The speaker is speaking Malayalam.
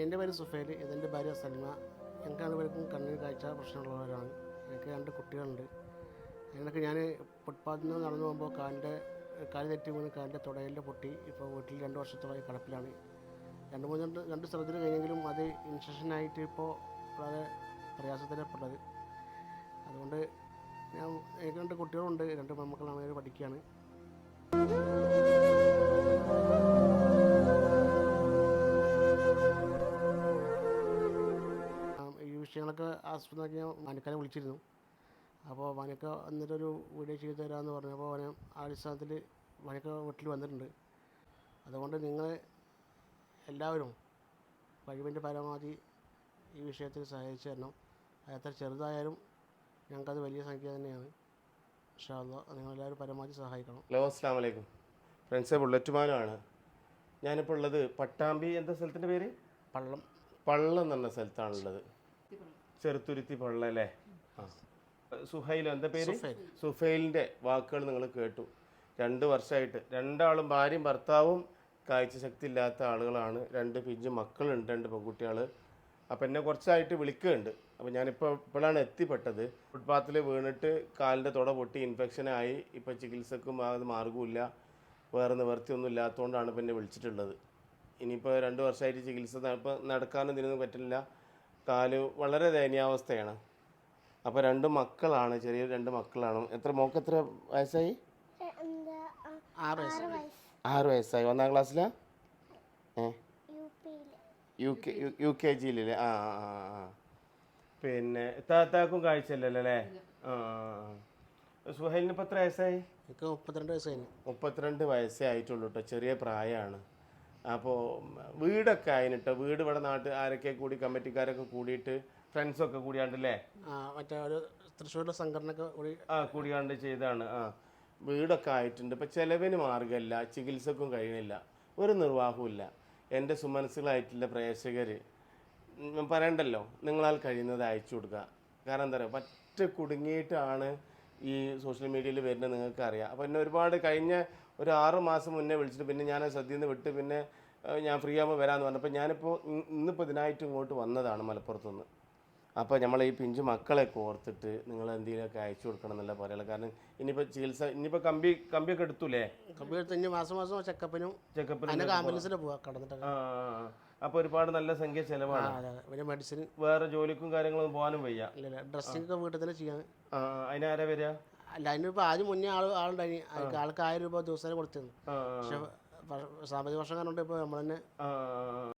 എൻ്റെ പേര് സുഫേൽ, ഇതെൻ്റെ ഭാര്യ സൽമ. ഞങ്ങൾക്ക് രണ്ടുപേർക്കും കണ്ണിന് കാഴ്ച പ്രശ്നമുള്ളവരാണ്. എനിക്ക് 2 കുട്ടികളുണ്ട്. അതിനൊക്കെ ഞാൻ ഫുട്പാത്തിൽ നിന്ന് നടന്നു പോകുമ്പോൾ കാല് തെറ്റി വീണ് കാലിൻ്റെ തുടയിലെ പൊട്ടി. ഇപ്പോൾ വീട്ടിൽ 2 വർഷത്തോളമായി കിടപ്പിലാണ്. 2 സർജറി കഴിഞ്ഞെങ്കിലും അത് ഇൻഫെക്ഷനായിട്ട് ഇപ്പോൾ വളരെ പ്രയാസത്തിലാണ്. അതുകൊണ്ട് എനിക്ക് 2 കുട്ടികളുണ്ട്. 2 പെൺമക്കളാണ്, അവർ പഠിക്കുകയാണ്. ഈ വിഷയങ്ങളൊക്കെ ആസ്പത്രിക്ക് ഞാൻ മാനിക്കാനെ വിളിച്ചിരുന്നു. അപ്പോൾ മാനിക്ക വന്നിട്ടൊരു വീഡിയോ ചെയ്തു തരാമെന്ന് പറഞ്ഞപ്പോൾ അവനെ ആ അടിസ്ഥാനത്തിൽ മാനിക്ക വീട്ടിൽ വന്നിട്ടുണ്ട്. അതുകൊണ്ട് നിങ്ങൾ എല്ലാവരും കഴിവിൻ്റെ പരമാവധി ഈ വിഷയത്തിൽ സഹായിച്ചു തരണം. എത്ര ചെറുതായാലും ഞങ്ങൾക്കത് വലിയ സംഖ്യ തന്നെയാണ്. ഇൻഷാ അല്ലാഹ് നിങ്ങളെല്ലാവരും പരമാവധി സഹായിക്കണം. ഹലോ, അസ്സലാമു അലൈക്കും ഫ്രണ്ട്സ്. ബുള്ളറ്റുമാനാണ്. ഞാനിപ്പോൾ ഉള്ളത് പട്ടാമ്പി, എന്താ സ്ഥലത്തിൻ്റെ പേര്? പള്ളം എന്ന് പറഞ്ഞ സ്ഥലത്താണുള്ളത്. ചെറുത്തുരുത്തി പള്ളം അല്ലേ? ആ. സുഹൈൽ, എന്താ പേര്? സുഫൈലിൻ്റെ വാക്കുകൾ നിങ്ങൾ കേട്ടു. 2 വർഷമായിട്ട് 2 ആളും ഭാര്യയും ഭർത്താവും കാഴ്ചശക്തി ഇല്ലാത്ത ആളുകളാണ്. 2 പിഞ്ചു മക്കളുണ്ട്, 2 പെൺകുട്ടികൾ. അപ്പം എന്നെ കുറച്ചായിട്ട് വിളിക്കുന്നുണ്ട്. അപ്പോൾ ഇപ്പോഴാണ് എത്തിപ്പെട്ടത്. ഫുട്പാത്തിൽ വീണിട്ട് കാലിൻ്റെ തുട പൊട്ടി ഇൻഫെക്ഷനായി. ഇപ്പോൾ ചികിത്സക്കും അത് മാർഗ്ഗമില്ല, വേറെ നിവർത്തിയൊന്നും ഇല്ലാത്തതുകൊണ്ടാണ് പിന്നെ വിളിച്ചിട്ടുള്ളത്. ഇനിയിപ്പോൾ 2 വർഷമായിട്ട് ചികിത്സ ഇപ്പോൾ നടക്കാനും ഇതിനൊന്നും പറ്റില്ല. കാല് വളരെ ദയനീയാവസ്ഥയാണ്. അപ്പോൾ 2 മക്കളാണ്, ചെറിയ 2 മക്കളാണ്. മോൾക്ക് എത്ര വയസ്സായി? 6 വയസ്സായി. 1-ാം ക്ലാസ്സിലാണ്? UKG-യിലല്ലേ? ആ. പിന്നെ താത്താക്കും കാഴ്ചയില്ലല്ലോ അല്ലേ? ആ. സുഹൈലിന് ഇപ്പോൾ എത്ര വയസ്സായി? എനിക്ക് 32 വയസ്സായി. 32 വയസ്സേ ആയിട്ടുള്ളൂ കേട്ടോ, ചെറിയ പ്രായമാണ്. അപ്പോൾ വീടൊക്കെ ആയിട്ടോ. വീട് ഇവിടെ നാട്ടിൽ ആരൊക്കെ കൂടി, കമ്മിറ്റിക്കാരൊക്കെ കൂടിയിട്ട്, ഫ്രണ്ട്സൊക്കെ കൂടിയാണ്ടല്ലേ? മറ്റേ ഒരു തൃശ്ശൂരിലെ സംഘടനയൊക്കെ കൂടിയാണ്ട് ചെയ്താണ്. വീടൊക്കെ ആയിട്ടുണ്ട്. ഇപ്പം ചിലവിന് മാർഗ്ഗമില്ല, ചികിത്സക്കും കഴിയണില്ല, ഒരു നിർവാഹവുമില്ല. എൻ്റെ സുമനസ്സുകളായിട്ടുള്ള പ്രേക്ഷകർ പറയണ്ടല്ലോ, നിങ്ങളാൽ കഴിയുന്നത് അയച്ചു കൊടുക്കുക. കാരണം എന്താ പറയുക, പറ്റ കുടുങ്ങിയിട്ടാണ് ഈ സോഷ്യൽ മീഡിയയിൽ വരുന്നത്, നിങ്ങൾക്ക് അറിയാം. അപ്പോൾ എന്നെ ഒരുപാട് കഴിഞ്ഞ ഒരു 6 മാസം മുന്നേ വിളിച്ചിട്ട് പിന്നെ ഞാൻ ശ്രദ്ധയിൽ നിന്ന് വിട്ട് പിന്നെ ഞാൻ ഫ്രീ ആകുമ്പോൾ വരാമെന്ന് പറഞ്ഞപ്പോൾ ഞാനിപ്പോൾ ഇന്നിപ്പോൾ ഇതിനായിട്ട് ഇങ്ങോട്ട് വന്നതാണ് മലപ്പുറത്തുനിന്ന്. അപ്പോൾ നമ്മൾ ഈ പിഞ്ചു മക്കളെ ഓർത്തിട്ട് നിങ്ങൾ എന്തെങ്കിലുമൊക്കെ അയച്ചു കൊടുക്കണം എന്നല്ല പറയുക. കാരണം ഇനിയിപ്പോൾ ചികിത്സ, ഇനിയിപ്പോൾ കമ്പിയൊക്കെ എടുത്തൂലേ? കമ്പി എടുത്ത് ഇനി മാസം ചെക്കപ്പിനും ആംബുലൻസിന് പോവാം കടന്നിട്ട്. അപ്പോൾ ഒരുപാട് നല്ല സംഖ്യ ചിലവാണ്. പിന്നെ മെഡിസിൻ, വേറെ ജോലിക്കും കാര്യങ്ങളൊന്നും പോകാനും വയ്യ. ഇല്ല, ഡ്രസ്സിംഗ് ഒക്കെ വീട്ടിൽ തന്നെ ചെയ്യാൻ. അതിനാരാ വരിക? അല്ല, അതിനിപ്പോൾ ആദ്യം മുന്നേ ആളുണ്ടായി. ആൾക്ക് 1000 രൂപ ദിവസം കൊടുത്തിരുന്നു. പക്ഷെ സാമ്പത്തിക വർഷം കാരണം ഇപ്പോൾ നമ്മൾ തന്നെ